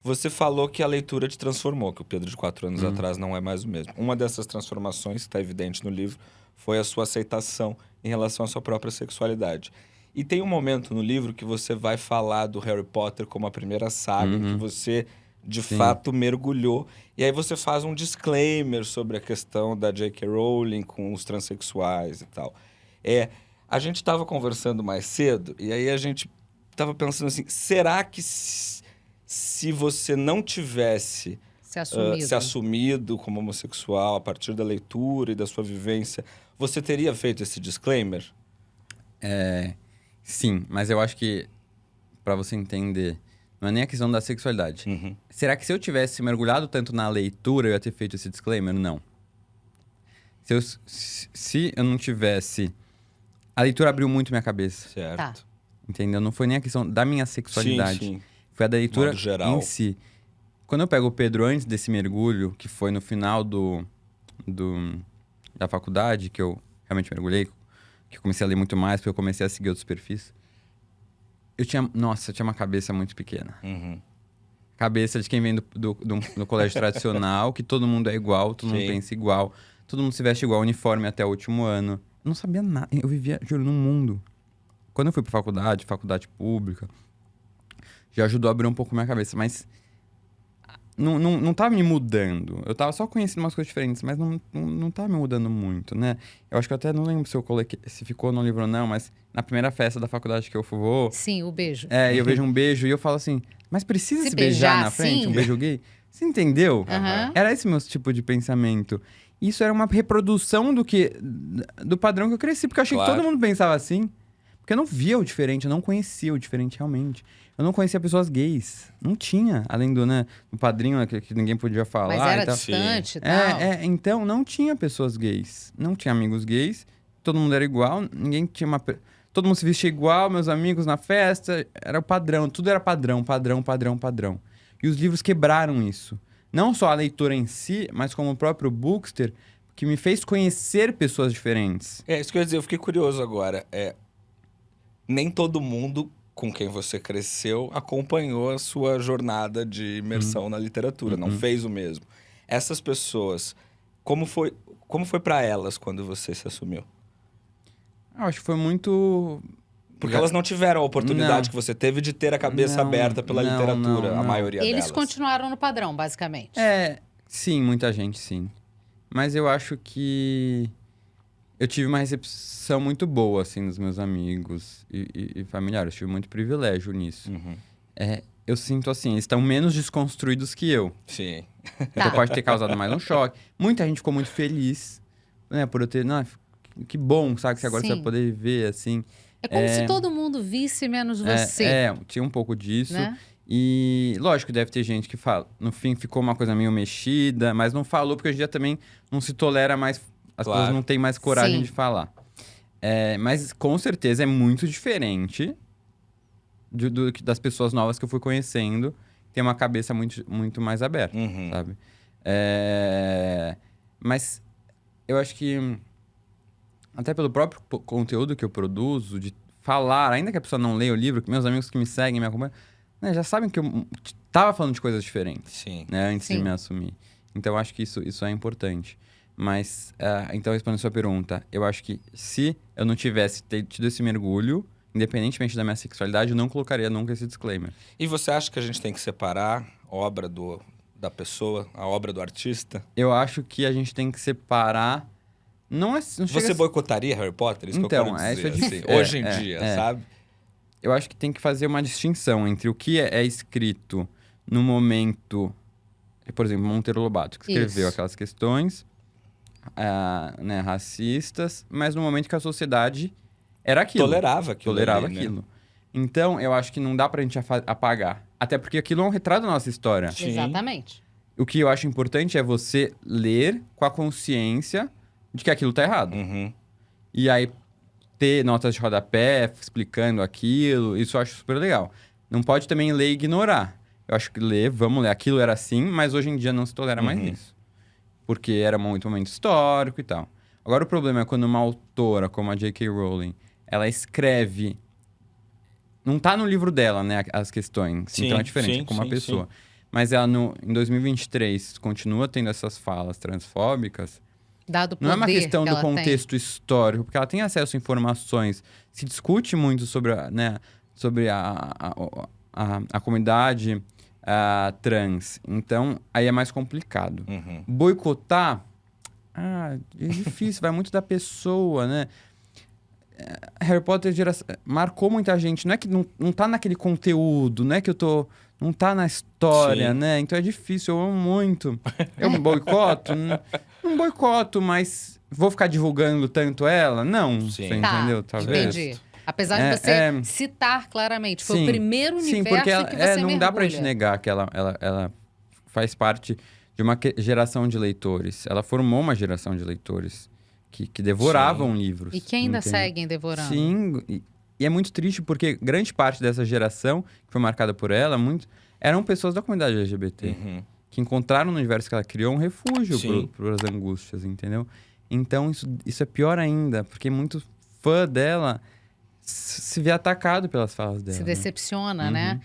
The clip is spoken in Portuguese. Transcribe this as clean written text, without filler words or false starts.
Você falou que a leitura te transformou, que o Pedro de 4 anos atrás não é mais o mesmo. Uma dessas transformações, que está evidente no livro, foi a sua aceitação em relação à sua própria sexualidade. E tem um momento no livro que você vai falar do Harry Potter como a primeira saga em que você, de fato, mergulhou. E aí você faz um disclaimer sobre a questão da J.K. Rowling com os transexuais e tal. A gente estava conversando mais cedo e aí a gente estava pensando assim, será que se você não tivesse se assumido como homossexual a partir da leitura e da sua vivência, você teria feito esse disclaimer? Sim, mas eu acho que, pra você entender, não é nem a questão da sexualidade. Será que se eu tivesse mergulhado tanto na leitura, eu ia ter feito esse disclaimer? Não. Se eu não tivesse... A leitura abriu muito minha cabeça. Certo. Tá. Entendeu? Não foi nem a questão da minha sexualidade. Sim. Foi a da leitura Modo geral. em si. Quando eu pego o Pedro antes desse mergulho, que foi no final da faculdade, que eu realmente mergulhei, que eu comecei a ler muito mais, porque eu comecei a seguir outros perfis, eu tinha uma cabeça muito pequena. Cabeça de quem vem do colégio tradicional, que todo mundo é igual, todo mundo pensa igual, todo mundo se veste igual, uniforme até o último ano. Eu não sabia nada, eu vivia, juro, num mundo. Quando eu fui pra faculdade pública, já ajudou a abrir um pouco minha cabeça, mas não tava me mudando. Eu tava só conhecendo umas coisas diferentes, mas não tava me mudando muito, né? Eu acho que eu até não lembro se ficou no livro ou não, mas na primeira festa da faculdade que eu vou... Sim, o beijo. eu vejo um beijo e eu falo assim, mas precisa se beijar na frente, um beijo gay? Você entendeu? Era esse meu tipo de pensamento. Isso era uma reprodução do padrão que eu cresci, porque eu achei que todo mundo pensava assim. Porque eu não via o diferente, eu não conhecia o diferente realmente. Eu não conhecia pessoas gays. Não tinha, além do padrinho, né, que ninguém podia falar. Mas era e tal. distante e tal. Então não tinha pessoas gays. Não tinha amigos gays. Todo mundo era igual. Ninguém tinha todo mundo se vestia igual, meus amigos na festa. Era o padrão. Tudo era padrão. E os livros quebraram isso. Não só a leitura em si, mas como o próprio Bookster, que me fez conhecer pessoas diferentes. Isso que eu ia dizer, eu fiquei curioso agora. Nem todo mundo com quem você cresceu acompanhou a sua jornada de imersão na literatura, não fez o mesmo. Essas pessoas, como foi para elas quando você se assumiu? Eu acho que foi muito... Porque elas não tiveram a oportunidade que você teve de ter a cabeça aberta pela literatura, a maioria delas. Eles continuaram no padrão, basicamente. Sim, muita gente, sim. Mas eu acho que eu tive uma recepção muito boa, assim, dos meus amigos e familiares. Eu tive muito privilégio nisso. Eu sinto assim, eles estão menos desconstruídos que eu. Sim. Então pode ter causado mais um choque. Muita gente ficou muito feliz, né, por eu ter... que bom, sabe, que agora você vai poder viver, assim... É como se todo mundo visse menos você. Tinha um pouco disso. Né? E, lógico, deve ter gente que fala. No fim, ficou uma coisa meio mexida, mas não falou, porque hoje em dia também não se tolera mais. As pessoas não têm mais coragem de falar. Mas, com certeza, é muito diferente das pessoas novas que eu fui conhecendo. Tem uma cabeça muito, muito mais aberta, sabe? Mas eu acho que... Até pelo próprio conteúdo que eu produzo, de falar, ainda que a pessoa não leia o livro, que meus amigos que me seguem, me acompanham, né, já sabem que eu tava falando de coisas diferentes. Sim. Né, antes de me assumir. Então, eu acho que isso é importante. Mas, então, respondendo a sua pergunta, eu acho que se eu não tivesse tido esse mergulho, independentemente da minha sexualidade, eu não colocaria nunca esse disclaimer. E você acha que a gente tem que separar a obra da pessoa, a obra do artista? Eu acho que a gente tem que separar... Não Você boicotaria Harry Potter? Isso então, que eu quero dizer, isso assim, hoje em dia, sabe? Eu acho que tem que fazer uma distinção entre o que é escrito no momento... Por exemplo, Monteiro Lobato, que escreveu aquelas questões racistas, mas no momento que a sociedade era aquilo. Tolerava aquilo. Né? Então, eu acho que não dá pra gente apagar. Até porque aquilo é um retrato da nossa história. Sim. Exatamente. O que eu acho importante é você ler com a consciência de que aquilo tá errado. E aí, ter notas de rodapé explicando aquilo, isso eu acho super legal. Não pode também ler e ignorar. Eu acho que vamos ler, aquilo era assim, mas hoje em dia não se tolera mais isso. Porque era muito momento histórico e tal. Agora, o problema é quando uma autora, como a J.K. Rowling, ela escreve... Não tá no livro dela, né, as questões. Então é diferente, como uma pessoa. mas ela em 2023 continua tendo essas falas transfóbicas, Dado o poder não é uma questão que do ela tem. contexto histórico, porque ela tem acesso a informações, se discute muito sobre, sobre a comunidade trans. Então, aí é mais complicado. Boicotar, é difícil, vai muito da pessoa, né? Harry Potter marcou muita gente. Não é que não tá naquele conteúdo, não é que não tá na história, né? Então é difícil, eu amo muito. Eu boicoto? Não boicoto, mas vou ficar divulgando tanto ela? Não, você entendeu? Talvez. Entendi. Apesar de você citar claramente, foi o primeiro universo porque que você não mergulha. dá pra gente negar que ela faz parte de uma geração de leitores. Ela formou uma geração de leitores que devoravam livros. E que ainda seguem devorando. Sim, e é muito triste porque grande parte dessa geração, que foi marcada por ela, eram pessoas da comunidade LGBT. Que encontraram no universo que ela criou um refúgio para as angústias, entendeu? Então isso é pior ainda, porque muito fã dela se vê atacado pelas falas dela. Se decepciona, né?